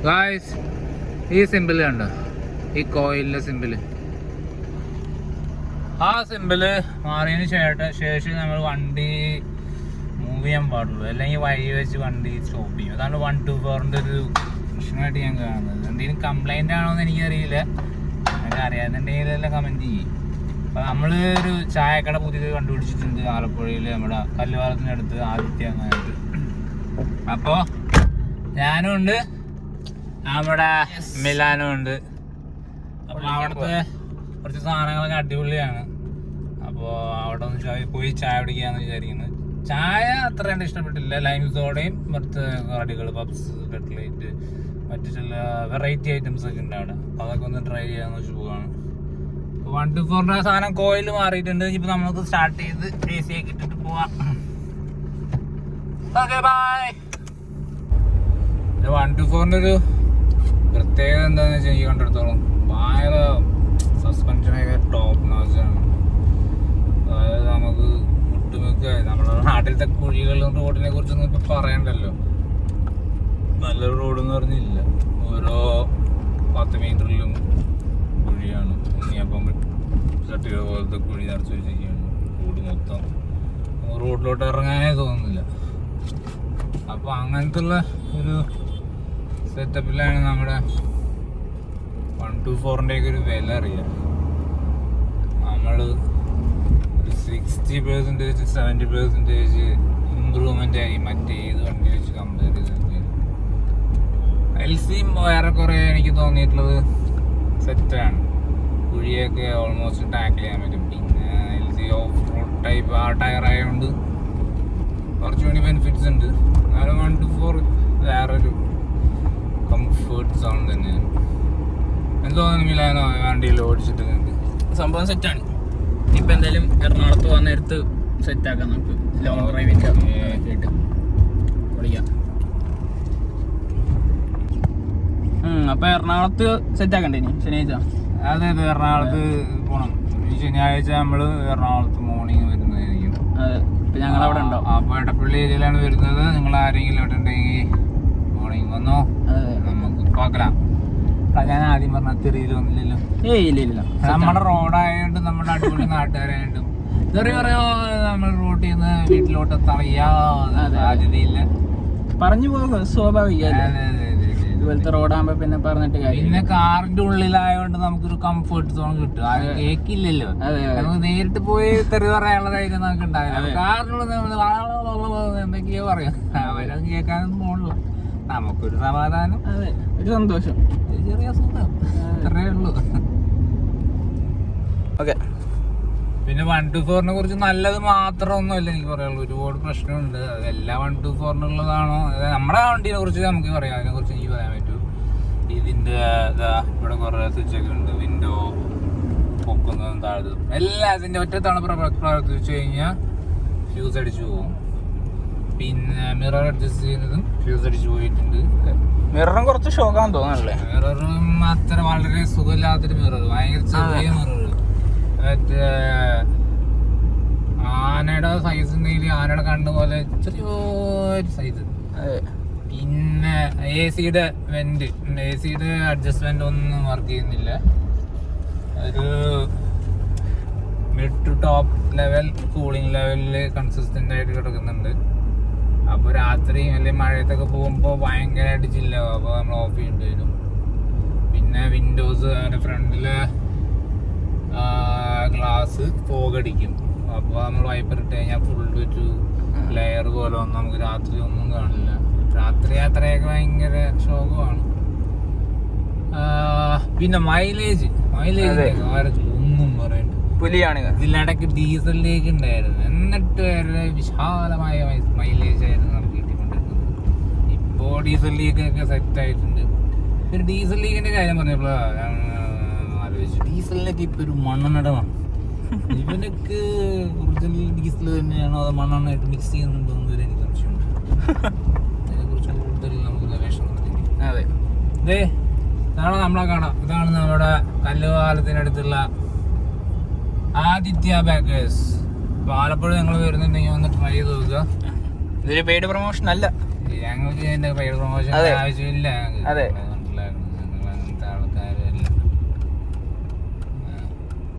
Guys, ഈ simple കണ്ടോ, ഈ കോയിലിന്റെ സിമ്പിള്, ആ സിമ്പിള് മാറിയതിന് ശേഷം നമ്മൾ വണ്ടി മൂവ് ചെയ്യാൻ പാടുള്ളൂ, അല്ലെങ്കിൽ വഴി വെച്ച് വണ്ടി സ്റ്റോപ്പ് ചെയ്യും. അതാണ് 124-ന്റെ ഒരു പ്രശ്നമായിട്ട് ഞാൻ കാണുന്നത്. എന്തെങ്കിലും കംപ്ലൈന്റ് ആണോ എന്ന് എനിക്കറിയില്ല. എനിക്ക് അറിയാന്നുണ്ടെങ്കിൽ എല്ലാം കമന്റ് ചെയ്യും. അപ്പൊ നമ്മള് ഒരു ചായക്കട പുതിയത് കണ്ടുപിടിച്ചിട്ടുണ്ട് ആലപ്പുഴയിൽ, നമ്മുടെ കല്ലുപാലത്തിനടുത്ത് ആദിത്യങ്ങാനായിട്ട്. അപ്പോ ഞാനും ഉണ്ട്, നമ്മുടെ മിലാനും ഉണ്ട്. അപ്പൊ അവിടുത്തെ കുറച്ച് സാധനങ്ങളൊക്കെ അടിപൊളിയാണ്. അപ്പോൾ അവിടെ ഒന്ന് പോയി ചായ കുടിക്കാന്ന് വിചാരിക്കുന്നത്. ചായ അത്ര കണ്ട് ഇഷ്ടപ്പെട്ടില്ല. ലൈം സോഡയും മറ്റ് കടികൾ, പപ്സ്, കട്ട്ലേറ്റ്, മറ്റു ചില വെറൈറ്റി ഐറ്റംസ് ഒക്കെ ഉണ്ട് അവിടെ. അതൊക്കെ ഒന്ന് ട്രൈ ചെയ്യാന്ന് വെച്ച് പോവാണ്. 124-ന്റെ സാധനം കോയിൽ മാറിയിട്ടുണ്ട്. ഇപ്പൊ നമുക്ക് സ്റ്റാർട്ട് ചെയ്ത് AC ഒക്കെ ഇട്ടിട്ട് പോവാം. Okay, by. 124-ന്റെ ഒരു പ്രത്യേകത എന്താണെന്ന് വെച്ചാൽ എനിക്ക് കണ്ടെടുത്തോളം ഭയങ്കര സസ്പെൻഷനൊക്കെ ടോപ്പ് നോച്ചാണ്. അതായത് നമുക്ക് ഒട്ടുമിക്ക നമ്മുടെ നാട്ടിലത്തെ കുഴികളും റോഡിനെ കുറിച്ചൊന്നും ഇപ്പൊ പറയണ്ടല്ലോ. നല്ലൊരു റോഡെന്ന് പറഞ്ഞില്ല, ഓരോ 10 മീറ്ററിലും കുഴിയാണ്. ഉണ്ണിയപ്പം ചട്ടിക പോലത്തെ കുഴി നിറച്ച് വെച്ചിരിക്കുകയാണ് റോഡ് മൊത്തം. റോഡിലോട്ട് ഇറങ്ങാനേ തോന്നുന്നില്ല. അപ്പൊ അങ്ങനത്തെ ഉള്ള ഒരു സെറ്റപ്പിലാണ് നമ്മുടെ 124-ന്റെ ഒക്കെ ഒരു വില അറിയാം. നമ്മള് 60%, 70% ഇമ്പ്രൂവ്മെന്റ് ആയി മറ്റേ ഏത് വണ്ടി വെച്ച് കമ്പയർ ചെയ്ത്. LC ഏറെക്കുറെ എനിക്ക് തോന്നിയിട്ടുള്ളത് സെറ്റാണ്. കുഴിയൊക്കെ ഓൾമോസ്റ്റ് ടാക്കിൾ ചെയ്യാൻ പറ്റും. പിന്നെ LC ഓഫ് റോഡ് ടൈപ്പ് ആ ടയർ ആയതുകൊണ്ട് കുറച്ചുകൂടി ബെനിഫിറ്റ്സ് ഉണ്ട്. എന്നാലും 124 വേറൊരു കംഫേർട്ട് സോൺ തന്നെയാണ്. എന്തോന്നും മിലാനോ വണ്ടിയിൽ ഓടിച്ചിട്ട് സംഭവം സെറ്റാണ്. ഇപ്പൊ എന്തായാലും എറണാകുളത്ത് പോകാൻ നേരത്ത് സെറ്റ് ആക്കാം നമുക്ക്. ലോങ് ഡ്രൈവിന്റെ കേട്ട് ഓടിക്കാം. അപ്പൊ എറണാകുളത്ത് സെറ്റ് ആക്കണ്ടേ ഇനി ശനിയാഴ്ച? അതെ, എറണാകുളത്ത് പോണം. ഈ ശനിയാഴ്ച നമ്മള് എറണാകുളത്ത് മോർണിംഗ് വരുന്നതായിരിക്കും. അതെ, ഇപ്പൊ ഞങ്ങൾ അവിടെ ഉണ്ടാവും. അപ്പൊ എടപ്പള്ളി ഏരിയയിലാണ് വരുന്നത്. നിങ്ങൾ ആരെങ്കിലും അവിടെ ഉണ്ടെങ്കിൽ മോർണിംഗ് വന്നോ, നമുക്ക് നോക്കാം. ഞാൻ ആദ്യം പറഞ്ഞ തെറിയിൽ വന്നില്ലല്ലോ. ഇല്ല, നമ്മുടെ റോഡായോണ്ട് നമ്മുടെ അടിപൊളി നാട്ടുകാരായിട്ടും ചെറിയ പറയോ നമ്മൾ റോട്ടിൽ നിന്ന് വീട്ടിലോട്ട് സാധ്യതയില്ല. പറഞ്ഞു പോകും, സ്വാഭാവികം. ഇതുപോലത്തെ റോഡാകുമ്പോ പിന്നെ പറഞ്ഞിട്ട് കാര്യം. പിന്നെ കാറിന്റെ ഉള്ളിലായോണ്ട് നമുക്കൊരു കംഫർട്ട് സോൺ കിട്ടും. അത് കേക്കില്ലല്ലോ. നമുക്ക് നേരിട്ട് പോയി തെറി പറയാനുള്ള ധൈര്യം നമുക്ക് ഉണ്ടാവില്ല. കാറിനുള്ളിൽ എന്തൊക്കെയോ പറയാം, അവരത് കേൾക്കാനൊന്നും പോകണില്ല. നമുക്കൊരു സമാധാനം, ഒരു സന്തോഷം, ചെറിയ സുഖം, അത്രേ ഉള്ളൂ. ഓക്കെ. പിന്നെ 124-നെ കുറിച്ച് നല്ലത് മാത്രമൊന്നുമല്ല എനിക്ക് പറയാനുള്ളൂ. ഒരുപാട് പ്രശ്നമുണ്ട്. അതെല്ലാം 124-നുള്ളതാണോ? നമ്മുടെ വണ്ടീനെ കുറിച്ച് നമുക്ക് പറയാം. അതിനെ കുറിച്ച് എനിക്ക് പറയാൻ പറ്റൂ. ഇതിന്റെ ഇവിടെ കുറെ സ്വിച്ചൊക്കെ ഉണ്ട്. വിൻഡോ പൊക്കുന്നതും താഴ്ന്നതും എല്ലാം അതിന്റെ ഒറ്റ തവണ പ്രവർത്തിച്ചു കഴിഞ്ഞാൽ ഫ്യൂസ് അടിച്ചു പോകും. പിന്നെ മിറർ അഡ്ജസ്റ്റ് ചെയ്യുന്നതും ഫ്യൂസ് അടിച്ചു പോയിട്ടുണ്ട്. മിററും കുറച്ച് ഷോക്കാന്ന് തോന്നല്ലേ? മിററും അത്ര വളരെ സുഖമില്ലാത്തൊരു മിറർ, ഭയങ്കര ചെറിയ മിറർ. മറ്റേ ആനയുടെ സൈസ് ഉണ്ടെങ്കിൽ ആനയുടെ കണ്ണ് പോലെ ചെറിയൊരു സൈസ്. പിന്നെ AC-യുടെ വെന്റ്, AC-യുടെ അഡ്ജസ്റ്റ്മെന്റ് ഒന്നും വർക്ക് ചെയ്യുന്നില്ല. ഒരു mid to top level cooling ലെവലിൽ കൺസിസ്റ്റന്റ് ആയിട്ട് കിടക്കുന്നുണ്ട്. അപ്പോൾ രാത്രി അല്ലെങ്കിൽ മഴയത്തൊക്കെ പോകുമ്പോൾ ഭയങ്കരമായിട്ട് ചില്ലാവും. അപ്പോൾ നമ്മൾ ഓഫ് ചെയ്യേണ്ടി വരും. പിന്നെ വിൻഡോസ്, അതിൻ്റെ ഫ്രണ്ടില് ഗ്ലാസ് ഫോഗടിക്കും. അപ്പോൾ നമ്മൾ വൈപ്പർ ഇട്ട് കഴിഞ്ഞാൽ ഫുൾ ഒരു ലെയർ പോലെ ഒന്നും നമുക്ക് രാത്രി ഒന്നും കാണില്ല. രാത്രി യാത്രയൊക്കെ ഭയങ്കര ശോകമാണ്. പിന്നെ മൈലേജ് ഒന്നും പറയണ്ട, പുലിയാണ്. ഇതിലിടയ്ക്ക് ഡീസലിലേക്ക് ഉണ്ടായിരുന്നു, എന്നിട്ട് വരെ വിശാലമായ മൈലേജ് ആയിരുന്നു നമുക്ക് കിട്ടിക്കൊണ്ടിരുന്നത്. ഇപ്പോൾ ഡീസൽ ലീക്കൊക്കെ സെറ്റ് ആയിട്ടുണ്ട്. പിന്നെ ഡീസൽ ലീക്കിന്റെ കാര്യം പറഞ്ഞപ്പോഴാണ് ആലോചിച്ചു, ഡീസലിനൊക്കെ ഇപ്പൊ ഒരു മണ്ണെണ്ണടമാണ്. ഇവനൊക്കെ ഒറിജിനൽ ഡീസൽ തന്നെയാണോ അതോ മണ്ണെണ്ണയായിട്ട് മിക്സ് ചെയ്യുന്നുണ്ടോ എന്ന് വരെ എനിക്ക് സംശയമുണ്ട്. അതിനെക്കുറിച്ച് കൂടുതൽ നമുക്ക് ഗവേഷണം നടത്തി. അതെ, ഇതേ ഇതാണ് നമ്മളെ കാണാം. ഇതാണ് നമ്മുടെ കല്ലുപാലത്തിനടുത്തുള്ള ആദിത്യ ബേക്കേഴ്സ്. അപ്പോൾ ആലപ്പുഴ നിങ്ങൾ വരുന്നുണ്ടെങ്കിൽ ഒന്ന് ട്രൈ ചെയ്ത് നോക്കുക. ഇതൊരു പെയ്ഡ് പ്രൊമോഷൻ അല്ല, ഞങ്ങൾക്ക് ഇതിന്റെ പെയ്ഡ് പ്രൊമോഷൻ ആവശ്യമില്ല. അതെ.